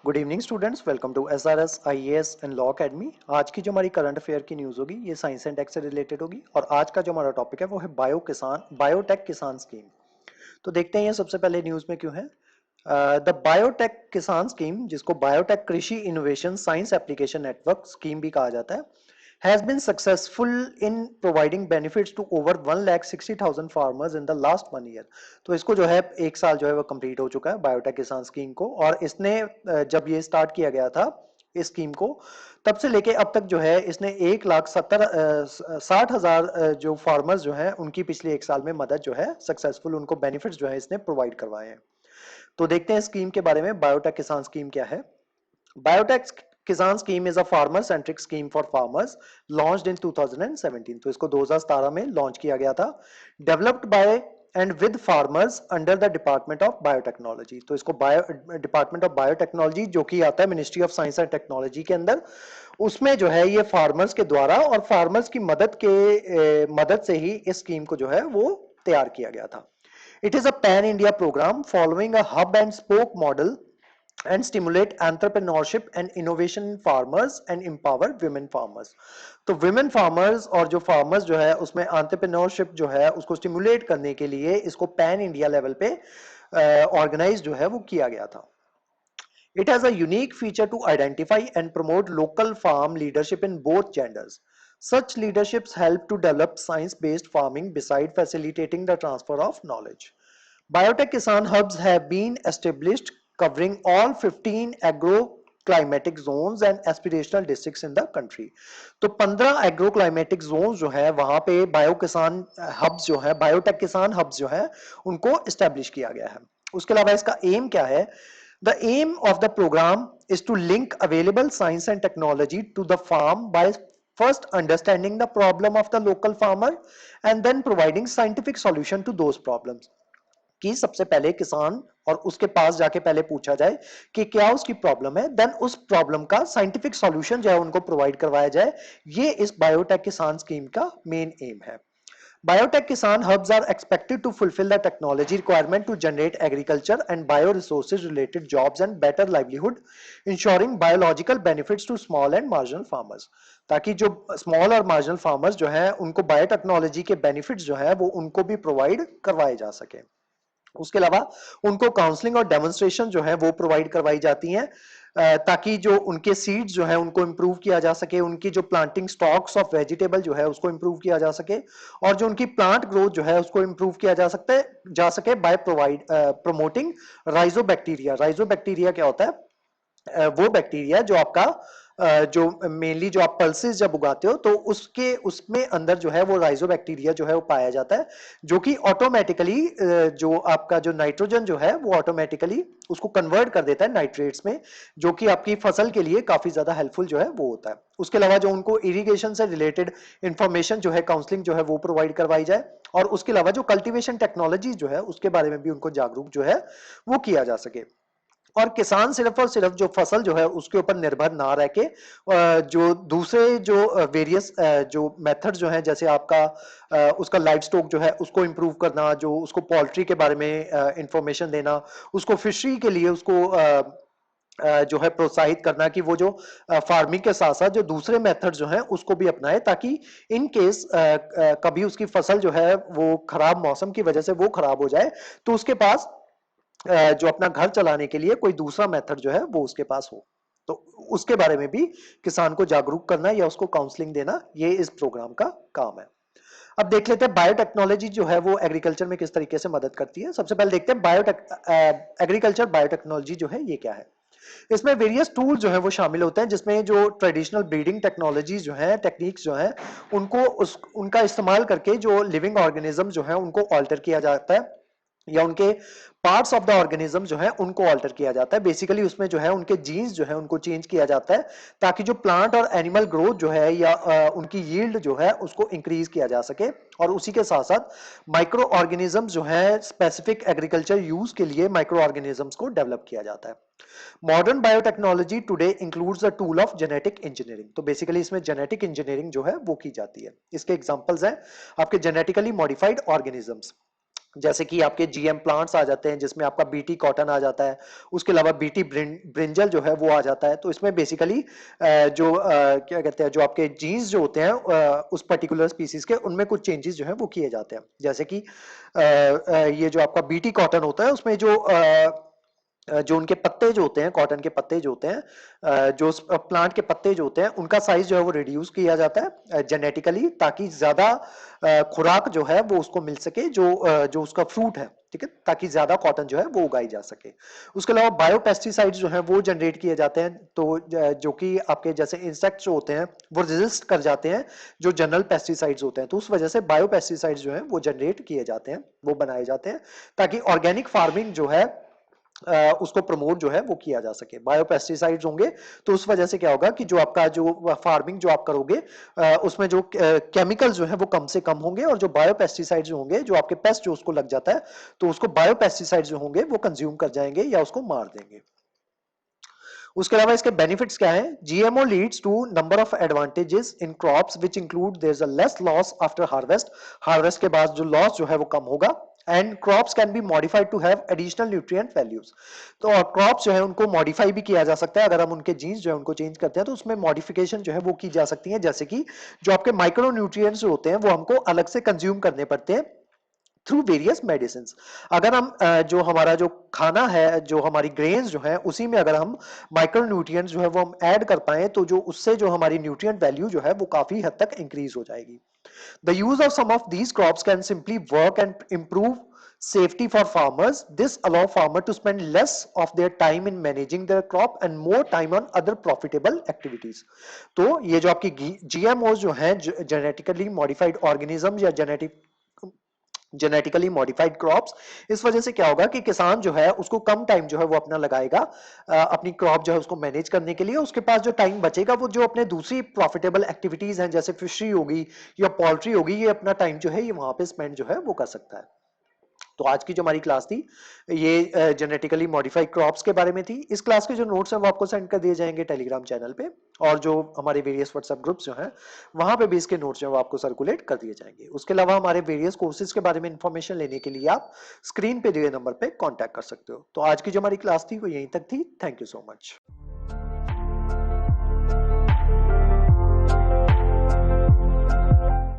Good evening students, welcome to SRS IAS and law academy. आज की जो हमारी करंट अफेयर की न्यूज़ होगी ये साइंस एंड टेक से रिलेटेड होगी और आज का जो हमारा टॉपिक है वो है बायोटेक किसान स्कीम। तो देखते हैं ये सबसे पहले न्यूज़ में क्यों है। द बायोटेक किसान स्कीम, जिसको बायोटेक कृषि innovation science application network scheme भी कहा जाता है, has been successful in providing benefits to over 1,60,000 farmers in the last 1 year। तो इसको जो है एक साल जो है वो कंप्लीट हो चुका है बायोटेक किसान स्कीम को। और इसने जब ये स्टार्ट किया गया था इस स्कीम को, तब से लेके अब तक जो है इसने 1,60,000 जो फार्मर्स जो है उनकी पिछले एक साल में मदद जो है सक्सेसफुल उनको बेनिफिट्स जो है इसने प्रोवाइड करवाए हैं। तो देखते हैं स्कीम के बारे में, बायोटेक किसान स्कीम क्या है। बायोटेक किसान scheme is a farmer centric scheme for farmers launched in 2017। तो इसको 2017 में लॉन्च किया गया था। Developed by and with farmers under the department of biotechnology. तो इसको डिपार्टमेंट ऑफ बायोटेक्नोलॉजी जो कि आता है ministry of science and technology के अंदर, उसमें जो है ये फार्मर्स के द्वारा और फार्मर्स की मदद से ही इस स्कीम को जो है वो तैयार किया गया था। It is a pan India program following a hub and spoke model and stimulate entrepreneurship and innovation in farmers and empower women farmers। तो women farmers और जो farmers जो है उसमें entrepreneurship जो है उसको stimulate करने के लिए इसको पैन इंडिया लेवल पे ऑर्गेनाइज जो है वो किया गया था। It has a unique feature to identify and promote local farm leadership in both genders. Such leaderships help to develop science-based farming beside facilitating the transfer of knowledge. Biotech Kisan hubs have been established covering all 15 agro-climatic zones and aspirational districts in the country। तो 15 agro-climatic zone जो है वहां पे bio किसान hubs जो है, biotech किसान hubs जो है उनको एस्टेब्लिश किया गया है। उसके अलावा इसका एम क्या है? The aim of the program is to link available science and technology to the farm by first understanding the problem of the local farmer and then providing scientific solution to those problems। कि सबसे पहले किसान और उसके पास जाके पहले पूछा जाए कि क्या उसकी प्रॉब्लम है, देन उस प्रॉब्लम का साइंटिफिक सॉल्यूशन जो है उनको प्रोवाइड करवाया जाए। ये इस बायोटेक किसान स्कीम का मेन एम है। Biotech Kisan hubs are expected to fulfill the technology requirement to generate agriculture and bioresources related jobs and better livelihood, ensuring biological benefits to small and marginal farmers। ताकि जो small और marginal farmers जो है उनको biotechnology के benefits जो है वो उनको भी प्रोवाइड करवाए जा सके। उसके अलावा उनको काउंसलिंग और डेमोन्स्ट्रेशन जो है वो प्रोवाइड करवाई जाती हैं ताकि जो उनके सीड्स जो है उनको इंप्रूव किया जा सके, उनकी जो प्लांटिंग स्टॉक्स ऑफ वेजिटेबल जो है उसको इंप्रूव किया जा सके और जो उनकी प्लांट ग्रोथ जो है उसको इंप्रूव किया जा सके बाय प्रमोटिंग राइजोबैक्टीरिया। राइजोबैक्टीरिया क्या होता है? वो बैक्टीरिया जो आपका जो मेनली जो आप पल्सेस जब उगाते हो तो उसके उसमें अंदर जो है वो राइजोबैक्टीरिया जो है वो पाया जाता है, जो कि ऑटोमेटिकली जो आपका जो नाइट्रोजन जो है वो ऑटोमेटिकली उसको कन्वर्ट कर देता है नाइट्रेट्स में, जो कि आपकी फसल के लिए काफी ज्यादा हेल्पफुल जो है वो होता है। उसके अलावा जो उनको इरिगेशन से रिलेटेड इंफॉर्मेशन जो है, काउंसलिंग जो है वो प्रोवाइड करवाई जाए और उसके अलावा जो कल्टीवेशन टेक्नोलॉजी जो है उसके बारे में भी उनको जागरूक जो है वो किया जा सके। और किसान सिर्फ और सिर्फ जो फसल जो है उसके ऊपर निर्भर ना रह के जो दूसरे जो वेरियस जो मेथड जो है, जैसे आपका उसका लाइव स्टॉक जो है उसको इंप्रूव करना, जो उसको पोल्ट्री के बारे में इंफॉर्मेशन देना, उसको फिशरी के लिए उसको जो है प्रोत्साहित करना कि वो जो फार्मिंग के साथ साथ जो दूसरे मेथड जो है उसको भी अपनाए, ताकि इन केस कभी उसकी फसल जो है वो खराब मौसम की वजह से वो खराब हो जाए तो उसके पास जो अपना घर चलाने के लिए कोई दूसरा मेथड जो है वो उसके पास हो। तो उसके बारे में भी किसान को जागरूक करना या उसको काउंसलिंग देना, ये इस प्रोग्राम का काम है। अब देख लेते हैं बायोटेक्नोलॉजी जो है वो एग्रीकल्चर में किस तरीके से मदद करती है। सबसे पहले देखते हैं एग्रीकल्चर बायोटेक्नोलॉजी जो है ये क्या है। इसमें वेरियस टूल जो है वो शामिल होते हैं, जिसमें जो ट्रेडिशनल ब्रीडिंग टेक्नोलॉजी जो है, टेक्निक्स जो है उनको उनका इस्तेमाल करके जो लिविंग ऑर्गेनिज्म जो है उनको ऑल्टर किया जाता है या उनके पार्ट्स ऑफ द ऑर्गेनिज्म जो है उनको ऑल्टर किया जाता है। बेसिकली उसमें जो है उनके जीन्स जो है उनको चेंज किया जाता है ताकि जो प्लांट और एनिमल ग्रोथ जो है या उनकी यील्ड जो है उसको इंक्रीज किया जा सके। और उसी के साथ साथ माइक्रो ऑर्गेनिज्म जो है स्पेसिफिक एग्रीकल्चर यूज के लिए माइक्रो ऑर्गेनिजम्स को डेवलप किया जाता है। Modern biotechnology today includes the tool of genetic engineering. तो बेसिकली इसमें जेनेटिक इंजीनियरिंग जो है वो की जाती है। इसके एग्जांपल्स हैं आपके जेनेटिकली मॉडिफाइड ऑर्गेनिजम्स, जैसे कि आपके जीएम प्लांट्स आ जाते हैं जिसमें आपका बीटी कॉटन आ जाता है, उसके अलावा बीटी ब्रिंजल जो है वो आ जाता है। तो इसमें बेसिकली जो क्या कहते हैं, जो आपके जीन्स जो होते हैं उस पर्टिकुलर स्पीसीज के, उनमें कुछ चेंजेस जो है वो किए जाते हैं। जैसे कि ये जो आपका बीटी कॉटन होता है उसमें जो उनके पत्ते जो होते हैं, कॉटन के पत्ते जो होते हैं, जो प्लांट के पत्ते जो होते हैं, उनका साइज जो है वो रिड्यूस किया जाता है जेनेटिकली, ताकि ज्यादा खुराक जो है वो उसको मिल सके, जो उसका फ्रूट है, ठीक है, ताकि ज्यादा कॉटन जो है वो उगाई जा सके। उसके अलावा बायोपेस्टिसाइड्स जो है वो जनरेट किए जाते हैं, तो जो कि आपके जैसे इंसेक्ट्स जो होते हैं वो रेजिस्ट कर जाते हैं जो जनरल पेस्टिसाइड्स होते हैं, तो उस वजह से बायोपेस्टिसाइड्स जो है वो जनरेट किए जाते हैं, वो बनाए जाते हैं, ताकि ऑर्गेनिक फार्मिंग जो है उसको प्रमोट जो है वो किया जा सके। बायोपेस्टिसाइड्स होंगे तो उस वजह से क्या होगा कि जो आपका जो फार्मिंग जो आप करोगे उसमें जो केमिकल जो है वो कम से कम होंगे, और जो बायोपेस्टिसाइड्स जो होंगे, जो आपके पेस्ट जो उसको लग जाता है, तो उसको बायोपेस्टिसाइड्स जो होंगे वो कंज्यूम कर जाएंगे या उसको मार देंगे। उसके अलावा इसके बेनिफिट्स क्या है? GMO leads to number of advantages in crops which include there is a less loss after harvest, harvest के बाद जो लॉस जो है वो कम होगा, and crops can be modified to have additional nutrient values. तो क्रॉप्स जो है उनको मॉडिफाई भी किया जा सकता है, अगर हम उनके जीन्स जो है उनको चेंज करते हैं तो उसमें मॉडिफिकेशन जो है वो की जा सकती है, जैसे कि जो आपके माइक्रो न्यूट्रिएंट्स जो होते हैं वो हमको अलग से कंज्यूम करने पड़ते हैं थ्रू वेरियस मेडिसिन। अगर हम जो हमारा जो खाना है, जो हमारी ग्रेन्स जो है, उसी में अगर हम माइक्रो न्यूट्रिएंट्स जो है वो हम ऐड कर पाए, तो जो उससे जो हमारी न्यूट्रिएंट वैल्यू जो है वो काफी हद तक इंक्रीज हो जाएगी। The use of some of these crops can simply work and improve safety for farmers. This allow farmer to spend less of their time in managing their crop and more time on other profitable activities. तो ये जो आपकी GMOs जो हैं, genetically modified organism या genetically modified crops, इस वजह से क्या होगा कि किसान जो है उसको कम टाइम जो है वो अपना लगाएगा अपनी क्रॉप जो है उसको मैनेज करने के लिए। उसके पास जो टाइम बचेगा वो जो अपने दूसरी प्रॉफिटेबल एक्टिविटीज हैं जैसे फिशरी होगी या पोल्ट्री होगी, ये अपना टाइम जो है ये वहां पे स्पेंड जो है वो कर सकता है। तो आज की जो हमारी क्लास थी ये जेनेटिकली मॉडिफाइड क्रॉप्स के बारे में थी। इस क्लास के जो नोट्स हैं वो आपको सेंड कर दिए जाएंगे टेलीग्राम चैनल पे, और जो हमारे वेरियस व्हाट्सएप ग्रुप्स जो हैं वहां पे भी इसके नोट्स जो है वो आपको सर्कुलेट कर दिए जाएंगे। उसके अलावा हमारे वेरियस कोर्सेज के बारे में इंफॉर्मेशन लेने के लिए आप स्क्रीन पे दिए नंबर पे कॉन्टैक्ट कर सकते हो। तो आज की जो हमारी क्लास थी वो यहीं तक थी। Thank you so much.